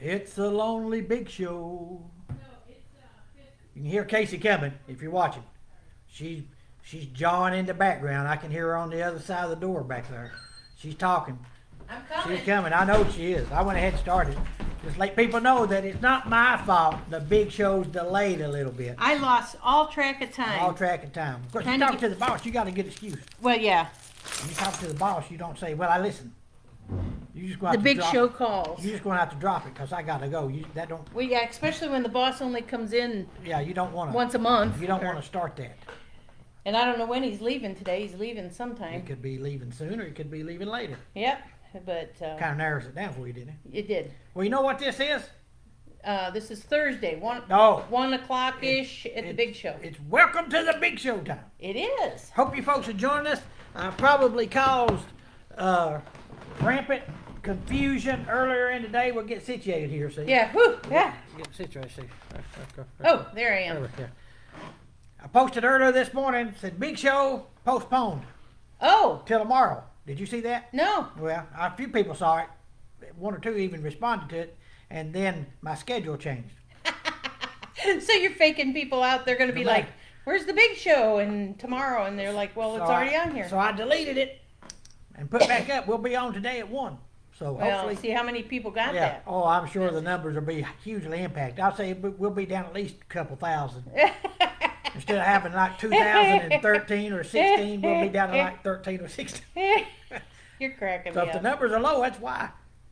It's a lonely big show. You can hear Casey coming if you're watching. She's jawing in the background. I can hear her on the other side of the door back there. She's talking. I'm coming. She's coming. I know she is. I went ahead and started. Just let people know that it's not my fault. The big show's delayed a little bit. I lost all track of time. All track of time. Of course, you Trying to talk get- to the boss, you got a good excuse. Well, yeah. When you talk to the boss, you don't say, "Well, I listen." You just go out The to big drop show it. calls. You just going to have to drop it because I got to go. That don't. Well, yeah, especially when the boss only comes in Yeah, you don't want to. once a month. You don't want to start that. And I don't know when he's leaving today. He's leaving sometime. It could be leaving sooner. It could be leaving later. Yep. But Kind of narrows it down for you, didn't it? it did. Well, you know what this is? This is Thursday, No. 1:00 ish at the It's- big show. It's welcome to the big show time. It is. Hope you folks are joining us. I probably caused rampant confusion earlier in the day. We'll get situated here. See? Yeah. Whew, yeah. Get situated. See? Oh, there I am. Over here. I posted earlier this morning. Said big show postponed Oh till tomorrow. Did you see that? no. Well, a few people saw it. One or two even responded to it, and then my schedule changed. So you're faking people out. They're going to be No like, matter. "Where's the big show?" And tomorrow, and they're like, "Well, it's So already I- on here." So I deleted it and put back up. We'll be on today at 1. So Well, hopefully. see how many people got Yeah. that. Oh, I'm sure the numbers will be hugely impacted. I'll say we'll be down at least a couple thousand. Instead of having like 2013 or 16, we'll be down to like 13 or 16. You're cracking So me if the up. numbers are low, that's why.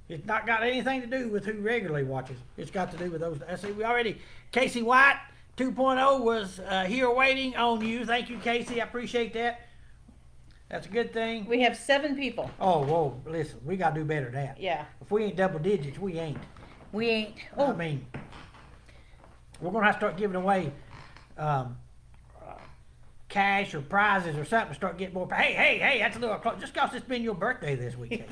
It's not got anything to do with who regularly watches. It's got to do with those. I see we already. Casey White 2.0 was here waiting on you. Thank you, Casey. I appreciate that. That's a good thing. We have 7 people. Oh, whoa, listen, we got to do better than that. Yeah. If we ain't double digits, we ain't. We ain't. I Oh, mean, we're going to have to start giving away cash or prizes or something. Start getting more. Hey, that's a little close. Just because it's been your birthday this week.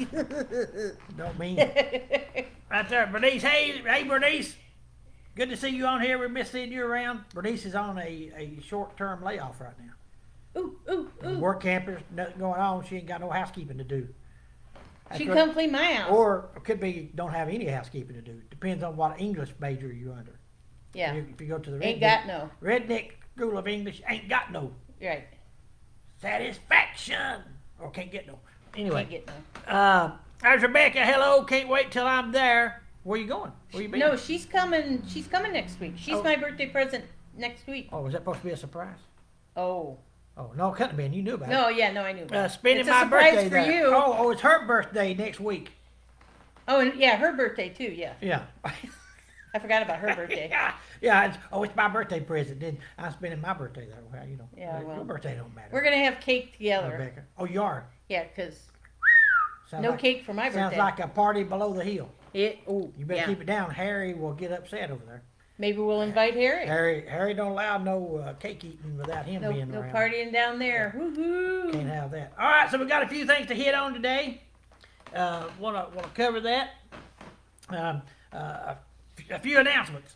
Don't mean it. Right there, Bernice. Hey, Bernice. Good to see you on here. We miss seeing you around. Bernice is on a short-term layoff right now. ooh. Work campers, nothing going on. She ain't got no housekeeping to do. That's She what- come clean my house. Or it could be don't have any housekeeping to do. Depends on what English major you're under. yeah. If you go to the Ain't got no. redneck school of English, ain't got no Right. satisfaction. Or can't get no. Anyway, Can't get no. there's Rebecca. Hello. Can't wait till I'm there. Where you going? Where you been? No, she's coming. She's coming next week. She's Oh. my birthday present next week. Oh, was that supposed to be a surprise? Oh. Oh, no, it couldn't have been. You knew about it. No, yeah, no, I knew. About it. Spending It's a my surprise birthday for there. you. Oh, it's her birthday next week. Oh, and yeah, her birthday too. Yeah, Yeah. I forgot about her birthday. yeah. It's my birthday present. Then I'm spending my birthday there. Well, you know. Yeah, well. Your birthday don't matter. We're gonna have cake together. Rebecca. Oh, you are. Yeah, 'cause Sounds no like, cake for my Sounds birthday. like a party below the hill. Oh, You better yeah. keep it down. Harry will get upset over there. Maybe we'll invite Harry. Harry don't allow no cake eating without him No, being no around. partying down there. Woohoo! Can't have that. All right, so we got a few things to hit on today. Want to cover that. A few announcements.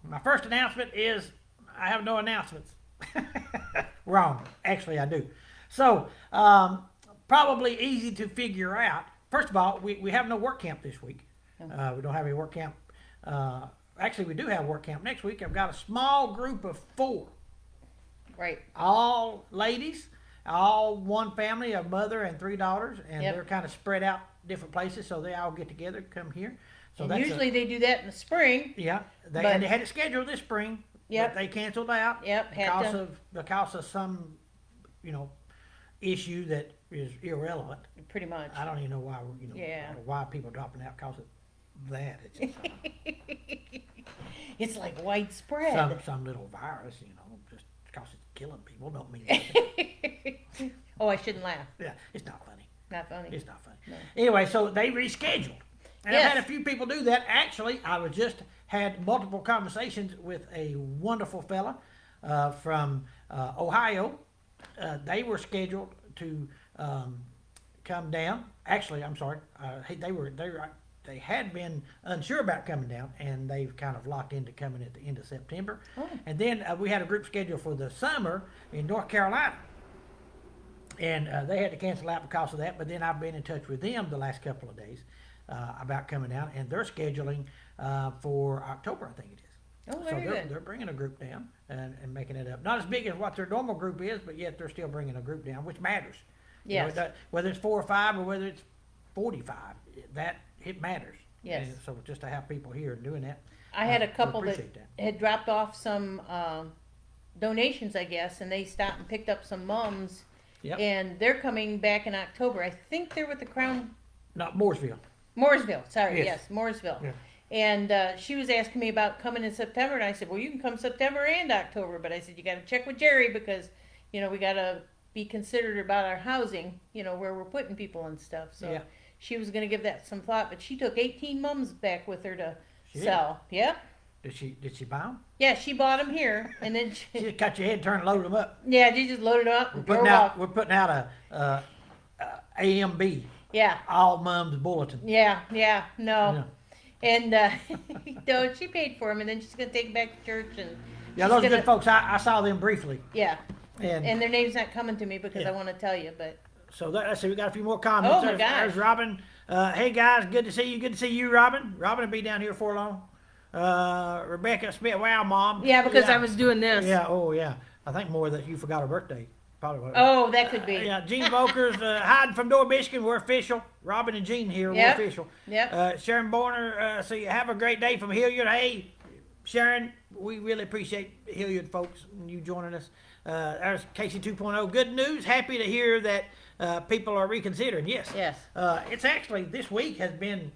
My first announcement is I have no announcements. Wrong. Actually, I do. So probably easy to figure out. First of all, we have no work camp this week. We don't have any work camp. Actually, we do have work camp next week. I've got a small group of 4. Right. All ladies, all one family, a mother and 3 daughters, and Yep. they're kind of spread out different places, so they all get together, come here. So And that's usually they do that in the spring. yeah, but- and they had it scheduled this spring, Yep. but they canceled out Yep, had because of some, issue that is irrelevant. Pretty much. I don't even know why Yeah. why people dropping out because of that. It's just It's like widespread. some little virus, just because it's killing people don't mean anything. Oh, I shouldn't laugh. Yeah, it's not funny. Not funny. It's not funny. No. Anyway, so they rescheduled. And Yes. I've had a few people do that. Actually, I was just had multiple conversations with a wonderful fella from Ohio. They were scheduled to come down. Actually, I'm sorry. They had been unsure about coming down, and they've kind of locked into coming at the end of September. Oh. And then we had a group scheduled for the summer in North Carolina. And they had to cancel out because of that. But then I've been in touch with them the last couple of days about coming down, and they're scheduling for October, I think it is. Oh, So very good. they're bringing a group down and making it up. Not as big as what their normal group is, but yet they're still bringing a group down, which matters. You know, Yes. whether it's 4 or 5 or whether it's 45, it matters. Yes. And so just to have people here doing that, I had a we couple that appreciate that. had dropped off some donations, I guess, and they stopped and picked up some mums. Yep. And they're coming back in October. I think they're with the Crown Not Mooresville. Mooresville. Sorry, Yes. yes, Mooresville. Yeah. And she was asking me about coming in September, and I said, well, you can come September and October, but I said you got to check with Jerry because, you know, we got to be considerate about our housing, you know, where we're putting people and stuff. So Yeah. she was going to give that some thought, but she took 18 mums back with her to She did? sell. Yep. Did she buy them? Yeah, she bought them here, and then She she, just cut your head, turn and load them up. yeah, she just loaded them up We're and putting drove out off. we're putting out a AMB, Yeah, all mums bulletin. yeah, no. Yeah. And no, she paid for them, and then she's gonna take them back to church, and Yeah, she's those are gonna- good folks. I saw them briefly, Yeah, and and their name's not coming to me because Yeah. I want to tell you, but so let's see. We got a few more comments. Oh, my gosh. There's Robin. Hey guys, good to see you. Good to see you, Robin. Robin will be down here for long. Rebecca Smith. Wow, mom. yeah, because I was doing this. Yeah. Oh yeah. I think more that you forgot her birthday. Probably. What Oh, that could be. Yeah, Gene Volkers, hiding from Door, Michigan. We're official. Robin and Gene here. Yep. We're official. Yep. Sharon Borner, so you have a great day from Hilliard. Hey, Sharon, we really appreciate Hilliard folks and you joining us. There's Casey 2.0. Good news. Happy to hear that people are reconsidering. Yes. Yes. It's actually, this week has been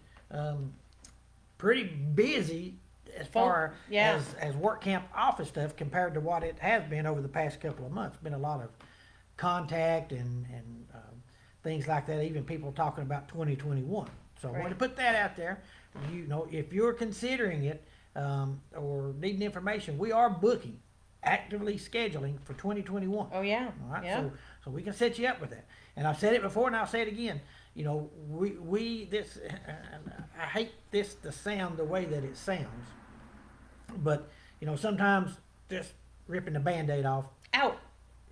pretty busy as far Yeah. as work camp office stuff compared to what it has been over the past couple of months. Been a lot of contact and things like that, even people talking about 2021. So I want to Right. put that out there. You know, if you're considering it or needing information, we are booking, actively scheduling for 2021. Oh yeah. All right, Yeah. so we can set you up with that. And I've said it before, and I'll say it again. You know, we this, and I hate this to sound the way that it sounds, but you know, sometimes just ripping the Band-Aid off Out.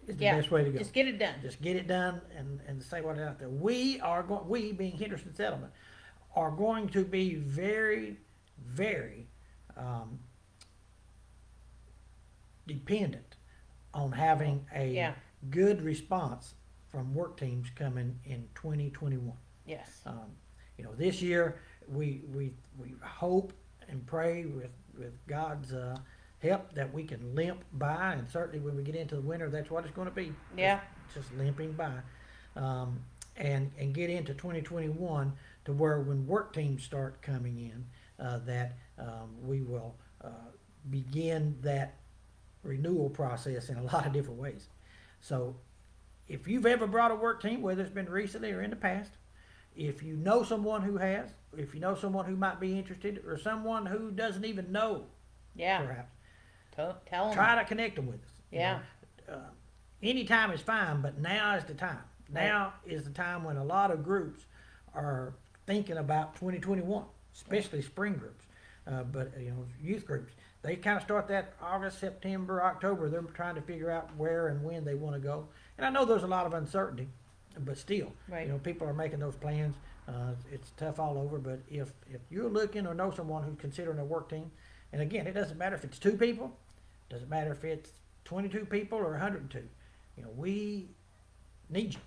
is the Yeah. best way to go. Just get it done. Just get it done and say what is out there. We being Henderson Settlement are going to be very, very dependent on having a Yeah. good response from work teams coming in 2021. Yes. You know, this year we hope and pray with God's help that we can limp by, and certainly when we get into the winter, that's what it's going to be. Yeah. Just limping by, and get into 2021 to where when work teams start coming in, that we will begin that renewal process in a lot of different ways. So if you've ever brought a work team, whether it's been recently or in the past, if you know someone who has, if you know someone who might be interested, or someone who doesn't even know, Yeah. perhaps, Tell them. try to connect them with us. You Yeah. know, any time is fine, but now is the time. Now is the time when a lot of groups are thinking about 2021, especially spring groups. But you know, youth groups, they kind of start that August, September, October. They're trying to figure out where and when they want to go. And I know there's a lot of uncertainty, but still, Right. you know, people are making those plans. It's tough all over. But if you're looking or know someone who's considering a work team, and again, it doesn't matter if it's 2 people, doesn't matter if it's 22 people or 102. You know, we need you,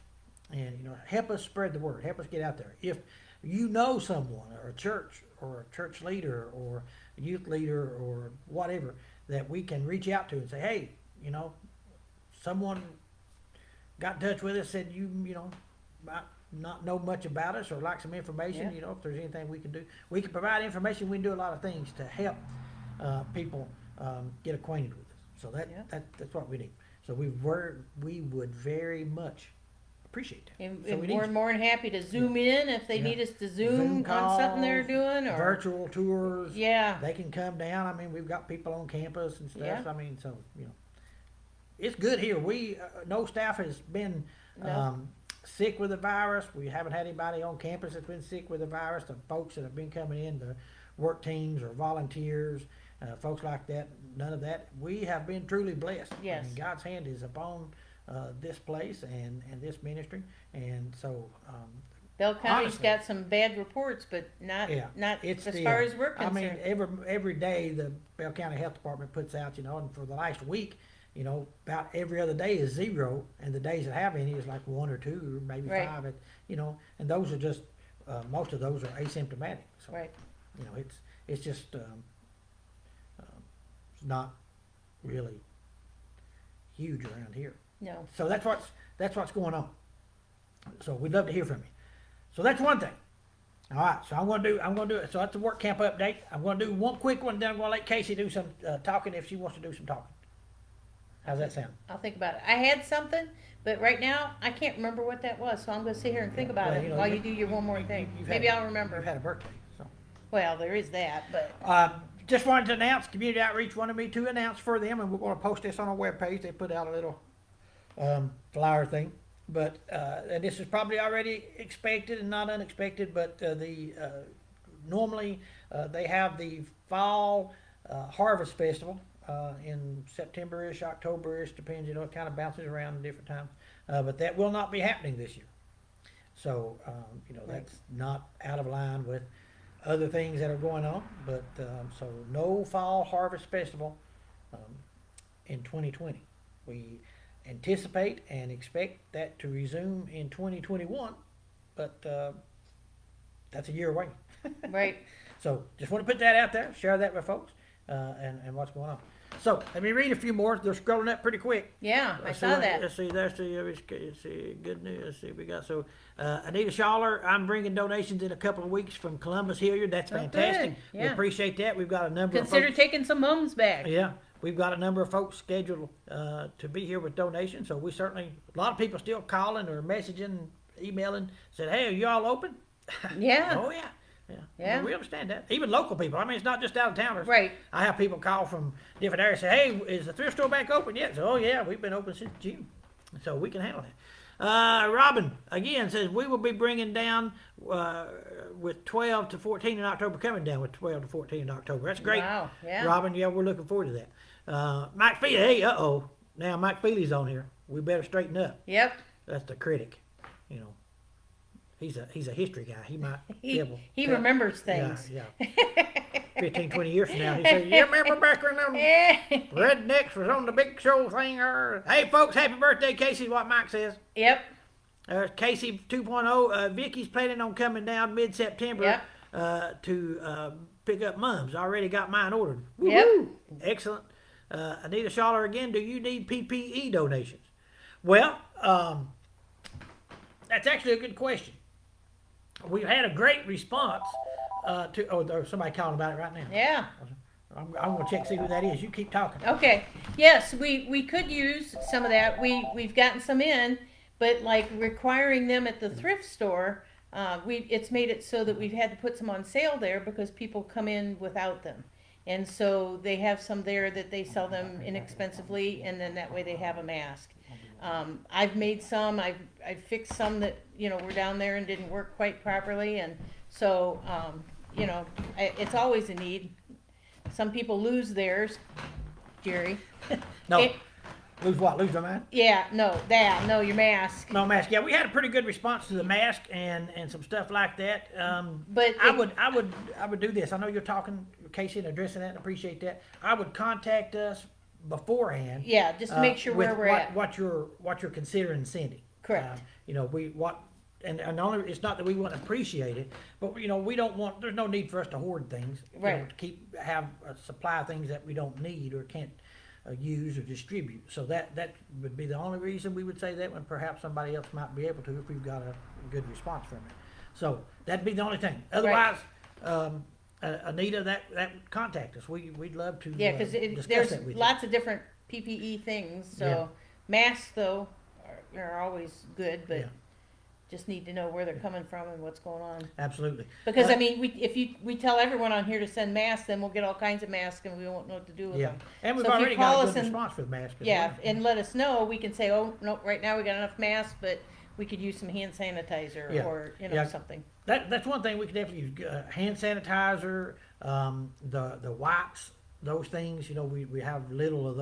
and you know, help us spread the word. Help us get out there. If you know someone or a church leader or a youth leader or whatever that we can reach out to and say, hey, you know, someone got in touch with us, said you know, might not know much about us or like some information. Yeah. You know, if there's anything we can do, we can provide information. We can do a lot of things to help people get acquainted with us. So Yeah. that's what we need. So we would very much appreciate that. And, So and we need we're more than happy to zoom in if they Yeah. need us to zoom on something they're doing, or virtual tours. yeah, They can come down. I mean, we've got people on campus and stuff. Yeah. I mean, so you know, it's good here. We no staff has been No. sick with the virus. We haven't had anybody on campus that's been sick with the virus. The folks that have been coming in, the work teams or volunteers, folks like that, none of that. We have been truly blessed. Yes. I mean, God's hand is upon this place and this ministry, and so Bell County's honestly, got some bad reports, but not yeah, as the, far as we're I concerned. mean, every day the Bell County Health Department puts out, and for the last week, about every other day is 0, and the days that have any is like 1 or 2 or maybe Right. 5. And those are just most of those are asymptomatic. So Right. it's just it's not really huge around here. No. So that's what's going on. So we'd love to hear from you. So that's one thing. All right. So I'm gonna do it. So that's the work camp update. I'm gonna do one quick one. Then I'm gonna let Casey do some talking if she wants to do some talking. How's that sound? I'll think about it. I had something, but right now I can't remember what that was. So I'm going to sit here and think about Well, it while you do your one more thing. You've Maybe had- I'll remember. You've had a birthday. So Well, there is that, but just wanted to announce. Community Outreach wanted me to announce for them, and we're going to post this on our webpage. They put out a little flyer thing. But and this is probably already expected and not unexpected. But normally they have the fall harvest festival in September-ish, October-ish, depends. It kind of bounces around in different times. But that will not be happening this year. So that's not out of line with other things that are going on. But so no fall harvest festival in 2020. We anticipate and expect that to resume in 2021, but that's a year away. right. So just want to put that out there, share that with folks, and what's going on. So let me read a few more. They're scrolling up pretty quick. Yeah, I Let's saw see, that. Let's see. Let's see. Good news. Let's see. We got Anita Schaller. I'm bringing donations in a couple of weeks from Columbus Hilliard. That's Oh, fantastic. good. We Yeah. appreciate that. We've got a number Consider of folks. taking some mums back. Yeah, we've got a number of folks scheduled to be here with donations. So we certainly, a lot of people still calling or messaging, emailing, said, "Hey, are you all open?" Yeah. Oh yeah. Yeah. Yeah. Well, we understand that. Even local people. I mean, it's not just out of towners. Right. I have people call from different areas, say, "Hey, is the thrift store back open yet?" So, "Oh yeah, we've been open since June, so we can handle that." Robin again says we will be bringing down with 12 to 14 in October. Coming down with 12 to 14 in October. That's great. Wow. Yeah. Robin, yeah, we're looking forward to that. Mike Feely, hey, now Mike Feely's on here. We better straighten up. Yep. That's the critic. He's a history guy. He might be able He to- remembers things. Yeah, 15, 20 years from now, he said, "You remember back when them rednecks was on the big show thing?" Or, hey, folks, happy birthday, Casey, is what Mike says. Yep. Casey 2.0, Vicky's planning on coming down mid-September to pick up mums. Already got mine ordered. Yep. Woo-hoo. Excellent. Anita Schaller again, do you need PPE donations? Well, that's actually a good question. We've had a great response there's somebody calling about it right now. Yeah. I'm going to check see who that is. You keep talking. Okay. Yes, we could use some of that. We've gotten some in, but like requiring them at the thrift store, it's made it so that we've had to put some on sale there because people come in without them. And so they have some there that they sell them inexpensively, and then that way they have a mask. I've made some. I've fixed some that were down there and didn't work quite properly, and so it's always a need. Some people lose theirs, Jerry. No. It- Lose what? Lose their mind? Yeah, no, your mask. No mask. Yeah, we had a pretty good response to the mask and some stuff like that. But I would do this. I know you're talking, Casey, and addressing that, and appreciate that. I would contact us beforehand. Yeah, just to make sure with where we're at. what you're considering sending. Correct. And only it's not that we wouldn't appreciate it, but we don't want. There's no need for us to hoard things. Right. To have a supply of things that we don't need or can't use or distribute. So that would be the only reason we would say that, when perhaps somebody else might be able to if we've got a good response from it. So that'd be the only thing. Otherwise, Anita, that contact us. We'd love to Yeah, because discuss there's that with lots of different PPE things. So Yeah. masks, though, are always good, but Yeah. just need to know where they're coming from and what's going on. you. Absolutely. Because Well, I mean, if we tell everyone on here to send masks, then we'll get all kinds of masks, and we won't know what to do with Yeah, them. and we've So if you already call got a us good and- response for the mask. as Yeah, well. and let us know. We can say, oh no, right now we got enough masks, but we could use some hand sanitizer Yeah. or Yeah. something. That's one thing we could definitely use. Hand sanitizer, the wipes, those things. We have little of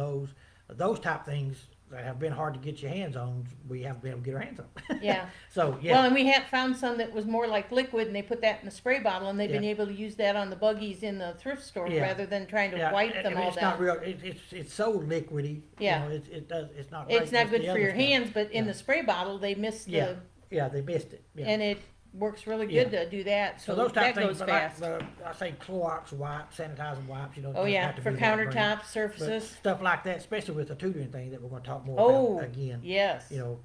those type things. that have been hard to get your hands on, we haven't been able to get our hands on. Yeah. So, yeah. Well, and we had found some that was more like liquid, and they put that in a spray bottle, and they've been Yeah. able to use that on the buggies in the thrift store Yeah. rather than trying to Yeah, wipe and- them and all it's down. not real. It's so liquidy. Yeah. You know, it's not. It's great not with good the for other your stuff. hands, but in Yeah. the spray bottle, they miss the, Yeah. Yeah, they missed it. Yeah. and it works really Yeah. good to do that. So So those type that of goes things, but fast. I say Clorox wipes, sanitizing wipes. You know. Oh doesn't yeah, have to for be that brand. countertop But surfaces. stuff like that, especially with the tutoring thing that we're going to talk more Oh, about again. yes. You know,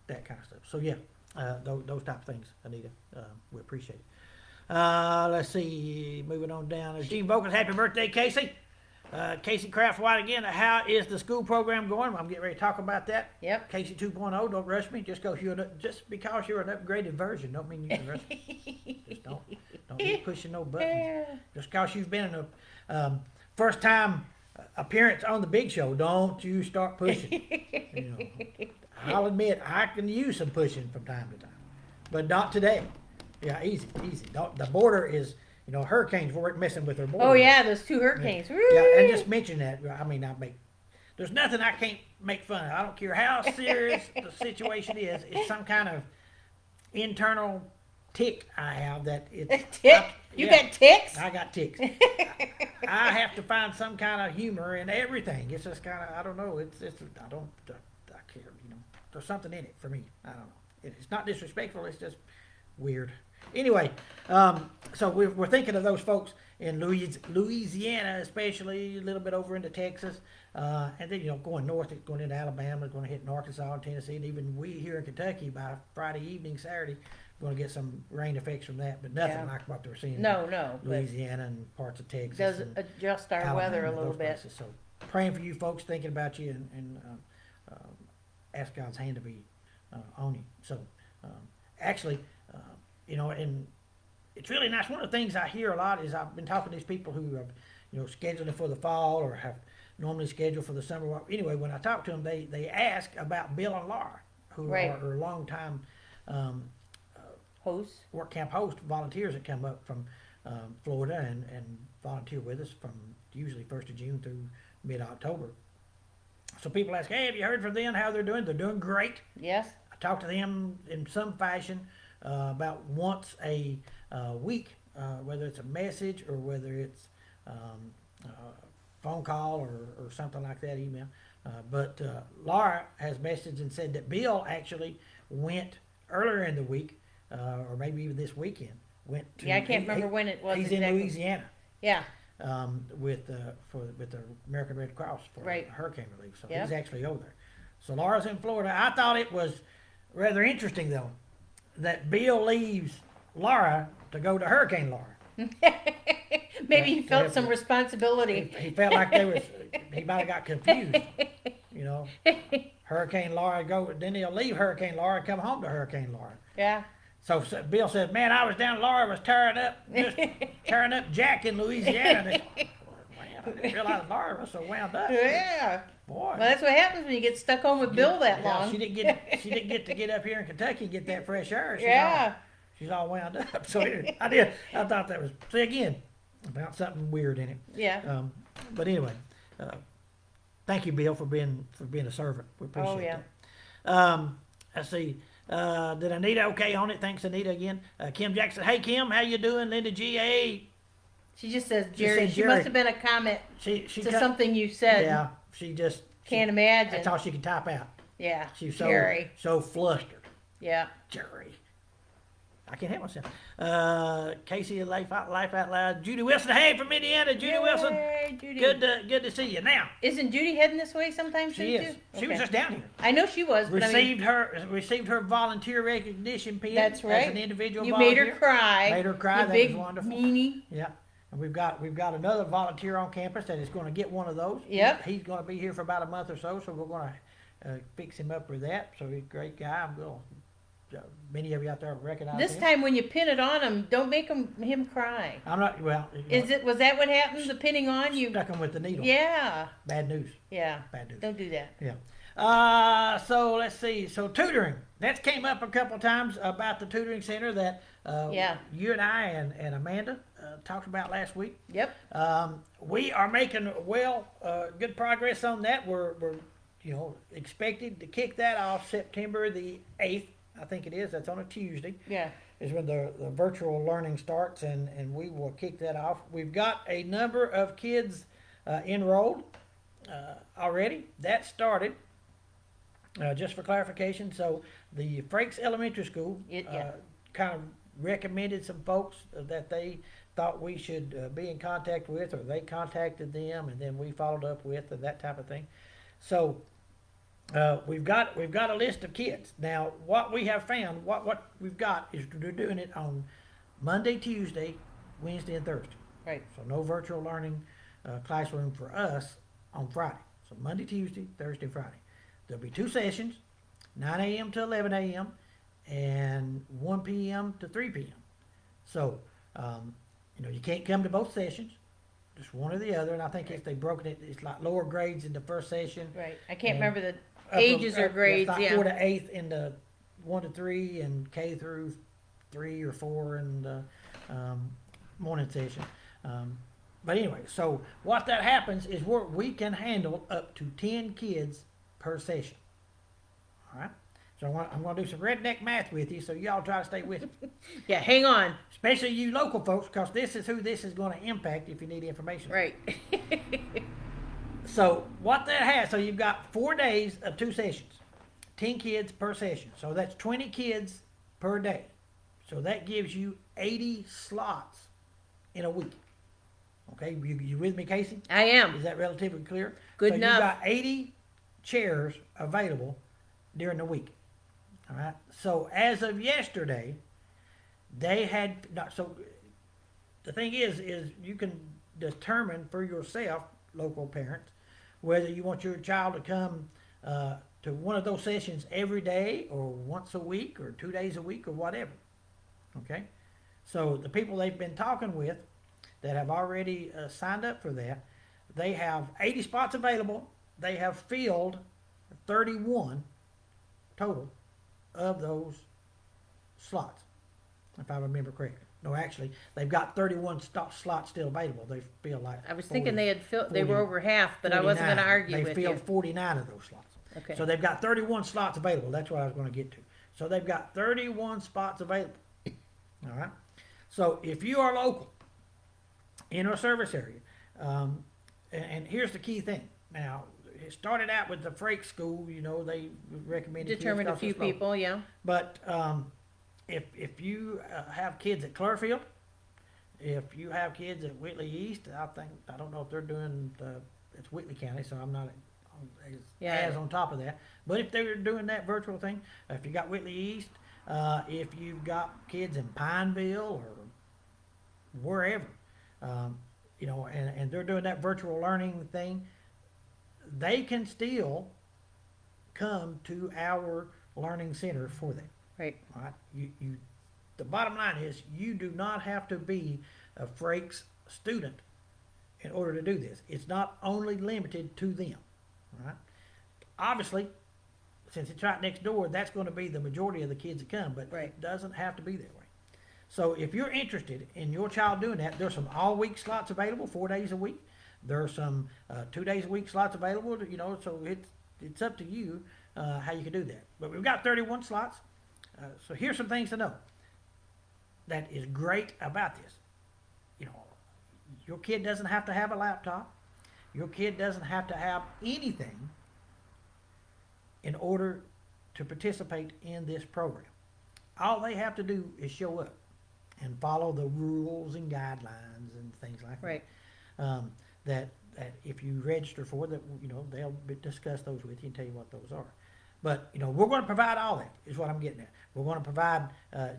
that kind of stuff. So yeah, those type of things, Anita, we appreciate it. Let's see, moving on down. Gene Vocals, happy birthday, Casey. Casey Kraft White again. How is the school program going? I'm getting ready to talk about that. Yep. Casey 2.0. Don't rush me. Just because you're an upgraded version, don't mean you can rush me. Just don't be pushing no buttons. Yeah. Just because you've been in a first time appearance on the Big Show, don't you start pushing. You know, I'll admit I can use some pushing from time to time, but not today. Yeah, easy. Don't, the border is, you know, hurricanes weren't messing with their border. Oh yeah, those two hurricanes. Yeah, and just mention that. I mean, there's nothing I can't make fun of. I don't care how serious the situation is. It's some kind of internal tick I have that it's Tick? You yeah. got ticks? I got ticks. I have to find some kind of humor in everything. It's just kind of, I don't know. I care. You know, there's something in it for me. I don't know. It's not disrespectful. It's just weird. Anyway, so we're thinking of those folks in Louisiana, especially a little bit over into Texas, and then, you know, going north, going into Alabama, going to hit Arkansas and Tennessee, and even we here in Kentucky by Friday evening, Saturday, we're going to get some rain effects from that, but nothing Yeah. like what they're seeing. No, in but Louisiana and parts of Texas. does and adjust our Alabama weather a and little those bit. places. So praying for you folks, thinking about you, and ask God's hand to be on you. So actually, you know, and it's really nice. One of the things I hear a lot is I've been talking to these people who are, you know, scheduling for the fall or have normally scheduled for the summer. Well, anyway, when I talk to them, they ask about Bill and Laura, who Right. are longtime Hosts. work camp host volunteers that come up from Florida and volunteer with us from usually 1st of June through mid-October. So people ask, hey, have you heard from them how they're doing? They're doing great. Yes. I talk to them in some fashion about once a week, whether it's a message or whether it's a phone call or something like that, email. But Laura has messaged and said that Bill actually went earlier in the week, or maybe even this weekend, went to. Yeah, I can't remember when it was He's exactly. in Louisiana Yeah. with the American Red Cross for Right. hurricane relief. So Yep. he's actually over there. So Laura's in Florida. I thought it was rather interesting though that Bill leaves Laura to go to Hurricane Laura. Maybe he Yeah, felt yeah, some he, responsibility. he felt like he might have got confused. You know, Hurricane Laura then he'll leave Hurricane Laura and come home to Hurricane Laura. Yeah. So Bill said, "Man, I was down. Laura was tearing up Jack in Louisiana." Man, I didn't realize Laura was so wound up. Yeah. Boy. Well, that's what happens when you get stuck home with Bill that Yeah, long. She didn't get to get up here in Kentucky and get that fresh air. Yeah. She's all wound up. So anyway, I thought that was, see again, about something weird in it. Yeah. But anyway, thank you, Bill, for being a servant. We appreciate Oh, yeah. that. Let's see. Did Anita okay on it? Thanks, Anita, again. Kim Jackson. Hey, Kim, how you doing? Linda G. Hey, She just says She Jerry. said She Jerry. must have been a comment she to cut- something you said. Yeah, she just Can't That's imagine. all she could type out. Yeah. She's Jerry. so flustered. Yeah. Jerry. I can't help myself. Casey, Life Out Loud. Judy Wilson. Hey, from Indiana, Judy Wilson. Yay, Judy. Good to see you. Now Isn't Judy heading this way sometime she soon is. too? She was Okay. just down here. I know she was, but I mean, Received her volunteer recognition pin. that's As right. an individual You made volunteer. her cry. Made her cry. You That big was wonderful. meanie. Yeah. And we've got another volunteer on campus that is going to get one of those. Yep. He's going to be here for about a month or so, so we're going to fix him up with that. So he's a great guy. I'm going. Many of you out there recognize This him. time when you pin it on him, don't make him cry. I'm not. Well, Was that what happened? The pinning on you? stuck him with the needle? Yeah. Bad news. Yeah. Bad news. Don't do that. Yeah. So let's see. So tutoring. That came up a couple of times about the tutoring center that Yeah. you and I and Amanda talked about last week. Yep. We are making good progress on that. We're expected to kick that off September the 8th. I think it is. That's on a Tuesday. Yeah. Is when the virtual learning starts, and we will kick that off. We've got a number of kids enrolled already. That started, just for clarification. So the Frakes Elementary School kind of recommended some folks that they thought we should be in contact with, or they contacted them, and then we followed up with, and that type of thing. So we've got a list of kids. Now, what we have found, what we've got is we're doing it on Monday, Tuesday, Wednesday, and Thursday. Right. So no virtual learning classroom for us on Friday. So Monday, Tuesday, Thursday, Friday. There'll be 2 sessions, 9 a.m. to 11 a.m. and 1 p.m. to 3 p.m. So, you can't come to both sessions, just one or the other. And I think if they've broken it, it's like lower grades in the first session. Right. I can't And remember the ages or grades. Like Yeah. 4 to 8th in the 1 to 3, and K through 3 or 4 in the morning session. But anyway, so what that happens is we can handle up to 10 kids per session. All right. So I'm going to do some redneck math with you, so y'all try to stay with me. Yeah. Hang on. Especially you local folks, because this is who this is going to impact if you need information. Right. So what that has, so you've got 4 days of 2 sessions, 10 kids per session. So that's 20 kids per day. So that gives you 80 slots in a week. Okay, you with me, Casey? I am. Is that relatively clear? Good so enough. You've got 80 chairs available during the week. All right. So as of yesterday, they had not. So the thing is you can determine for yourself, local parents, whether you want your child to come to one of those sessions every day, or once a week, or 2 days a week, or whatever. Okay. So the people they've been talking with that have already signed up for that, they have 80 spots available. They have filled 31 total of those slots, if I remember correctly. No, actually, they've got 31 slots still available. They feel like I was 40, thinking they had filled. They were 40, over half, but I wasn't going to 49. argue They with filled you. 49 of those slots. Okay. So they've got 31 slots available. That's what I was going to get to. So they've got 31 spots available. All right. So if you are local in our service area, and here's the key thing. Now, it started out with the Frakes School. They recommended kids Determined a because few it's local. people. Yeah. But if you have kids at Clearfield, if you have kids at Whitley East, I don't know if they're doing it's Whitley County, so I'm not as on top of that. But if they were doing that virtual thing, if you got Whitley East, if you've got kids in Pineville or wherever, and they're doing that virtual learning thing, they can still come to our learning center for that. Right. All right. The bottom line is you do not have to be a Frakes student in order to do this. It's not only limited to them. All right. Obviously, since it's right next door, that's going to be the majority of the kids that come, but Right. it doesn't have to be that way. So if you're interested in your child doing that, there's some all-week slots available, 4 days a week. There's some 2 days a week slots available. So it's up to you how you can do that. But we've got 31 slots. So here's some things to know that is great about this. Your kid doesn't have to have a laptop. Your kid doesn't have to have anything in order to participate in this program. All they have to do is show up and follow the rules and guidelines and things like Right. that. That if you register for that, they'll discuss those with you and tell you what those are. But we're going to provide all that. Is what I'm getting at. We're going to provide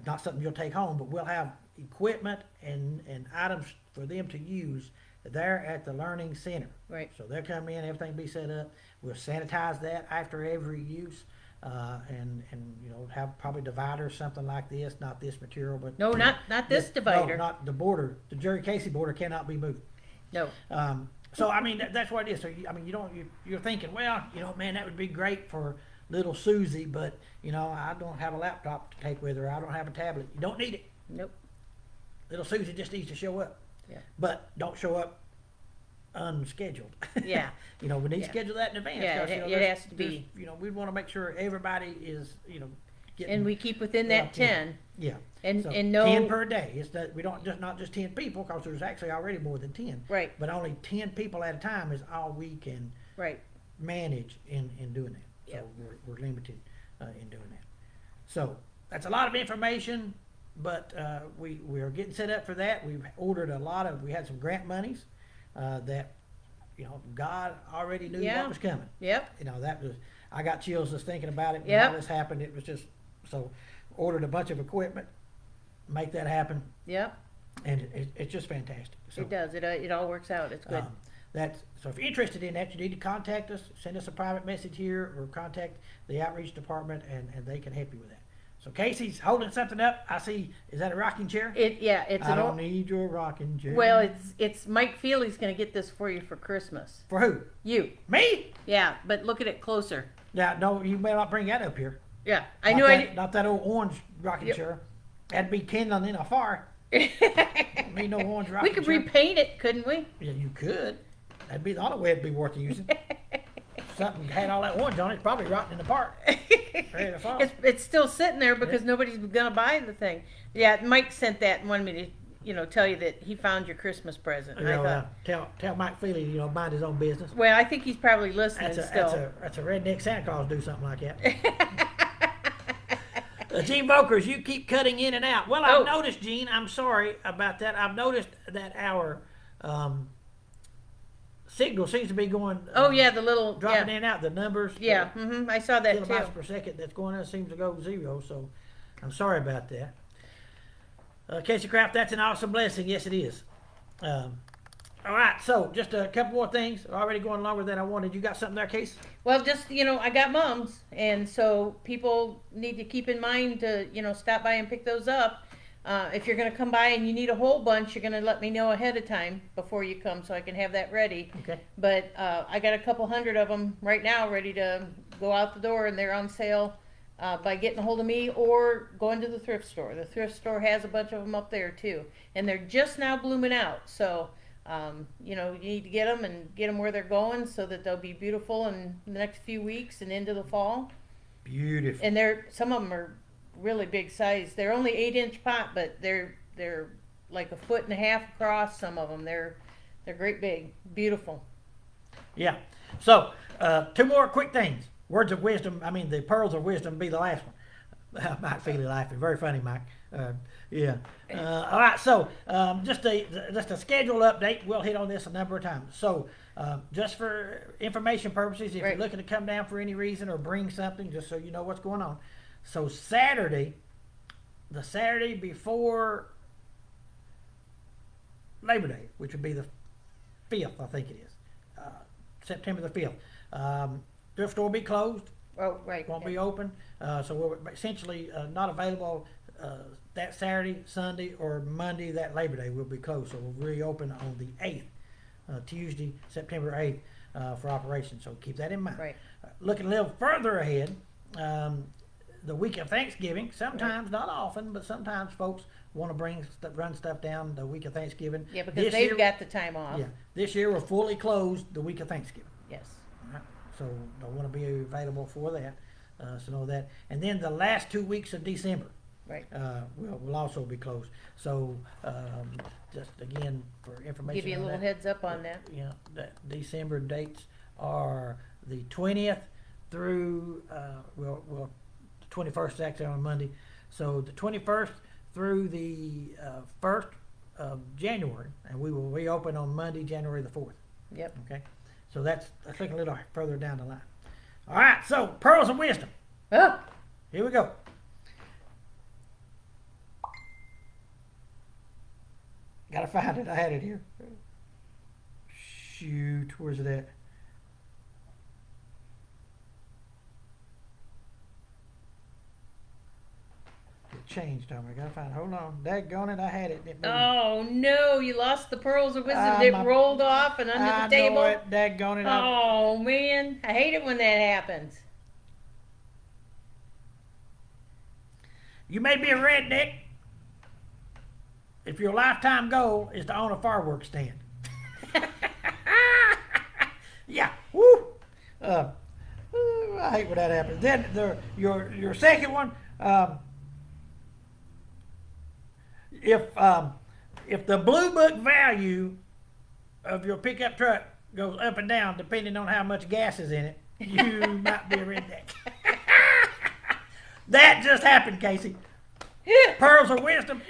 not something you'll take home, but we'll have equipment and items for them to use there at the learning center. Right. So they'll come in, everything will be set up. We'll sanitize that after every use, and have probably dividers, something like this. Not this material, but No, not this divider. No, not the border. The Jerry Casey border cannot be moved. No. So that's what it is. So you're thinking, well, man, that would be great for little Susie, but I don't have a laptop to take with her. I don't have a tablet. You don't need it. Nope. Little Susie just needs to show up. Yeah. But don't show up unscheduled. Yeah. You know, we need to Yeah. schedule that in advance. Yeah, 'cause, it- you know, it there's- has to there's- be. You know, we want to make sure everybody is, you know, getting. And we keep within well, that 10. Yeah. And, So and no. 10 per day. It's that we don't just not just 10 people, because there's actually already more than 10. Right, But only 10 people at a time is all we can right. manage in doing that. So Yep. we're limited in doing that. So that's a lot of information, but we are getting set up for that. We've ordered we had some grant monies that, you know, God already knew Yeah. what was coming. Yep, You know, I got chills just thinking about it when Yep. all this happened. It was just, so ordered a bunch of equipment, make that happen, yep. and it's just fantastic. So, It does. It all works out. It's good. So if you're interested in that, you need to contact us, send us a private message here, or contact the outreach department, and they can help you with that. So Casey's holding something up. I see, is that a rocking chair? It's I an don't need your rocking chair. well, it's Mike Feely's gonna get this for you for Christmas. For who? You. Me? Yeah, but look at it closer. Yeah, no, you may not bring that up here. Yeah, I Not knew that, Not that old orange rocking Yep. chair. That'd be kindling in a fire. didn't. Me no orange We rocking could chair. repaint it, couldn't we? Yeah, you could. That'd be the only way it'd be worth using. Something had all that orange on it, probably rotting in the park. Ready to fall. It's still sitting there because nobody's gonna buy the thing. Yeah, Mike sent that and wanted me to, tell you that he found your Christmas present. You I know, thought, tell Mike Feely, mind his own business. well, I think he's probably listening still. That's a redneck Santa Claus do something like that. Gene Bokers, you keep cutting in and out. Well, I've Oh. noticed, Gene, I'm sorry about that. I've noticed that our signal seems to be going. Oh yeah, the little dropping yeah in and out. The numbers. yeah. I saw that Kilobytes too. per second that's going in seems to go zero. So I'm sorry about that. Casey Kraft, that's an awesome blessing. Yes, it is. All right, so just a couple more things. Already going longer than I wanted. You got something there, Casey? Well, just I got mums, and so people need to keep in mind to stop by and pick those up. If you're going to come by and you need a whole bunch, you're going to let me know ahead of time before you come, so I can have that ready. Okay. But I got a couple hundred of them right now ready to go out the door, and they're on sale by getting a hold of me or going to the thrift store. The thrift store has a bunch of them up there too, and they're just now blooming out. So you need to get them and get them where they're going so that they'll be beautiful in the next few weeks and into the fall. Beautiful. And some of them are really big size. They're only 8-inch pot, but they're like 1.5 foot across. Some of them they're great big, beautiful. Yeah. So, two more quick things. Words of wisdom. I mean, the pearls of wisdom be the last one. Mike Feely laughing. Very funny, Mike. Yeah. All right. So, just a schedule update. We'll hit on this a number of times. So, just for information purposes, if Right. you're looking to come down for any reason or bring something, just so you know what's going on. So, Saturday, the Saturday before Labor Day, which would be the 5th, I think it is, September the 5th. Thrift store will be closed, Oh, right. won't be open, so we're essentially not available that Saturday, Sunday, or Monday. That Labor Day will be closed, so we'll reopen on the 8th, Tuesday, September 8th, for operation. So keep that in mind. Right. Looking a little further ahead, the week of Thanksgiving. Sometimes, not often, but sometimes folks want to run stuff down the week of Thanksgiving. Yeah, because This they've year- got the time off. Yeah, this year we're fully closed the week of Thanksgiving. Yes. All right. So don't want to be available for that. So know that. And then the last 2 weeks of December Right. will also be closed. So just again for information. Give you a on little that, heads up on that. Yeah, that December dates are the 20th through the 21st is actually on Monday. So the 21st through the 1st of January, and we will reopen on Monday, January the 4th. Yep. Okay, so that's looking a little further down the line. All right, so pearls of wisdom. Oh, Here we go. Gotta find it. I had it here. Shoot, where's it at? It changed on me. I gotta find it. Hold on. Daggone it, I had it. It moved. oh no! You lost the pearls of wisdom. Ah, It my- rolled off and under I the table. know it. Daggone it. Oh man, I hate it when that happens. You may be a redneck if your lifetime goal is to own a fireworks stand. I hate when that happens. Then your second one, if the blue book value of your pickup truck goes up and down depending on how much gas is in it, you might be a redneck. That just happened, Casey. Pearls of wisdom.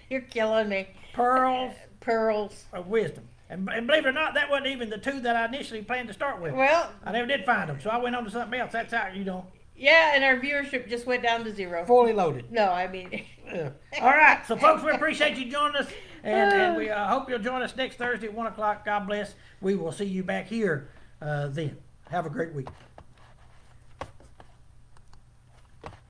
You're killing me. Pearls Pearls. of wisdom. And believe it or not, that wasn't even the two that I initially planned to start with. Well, I never did find them, so I went on to something else. That's how yeah, and our viewership just went down to 0. fully loaded. No, I mean, All right, so folks, we appreciate you joining us, and we hope you'll join us next Thursday at 1 o'clock. God bless. We will see you back here then. Have a great week.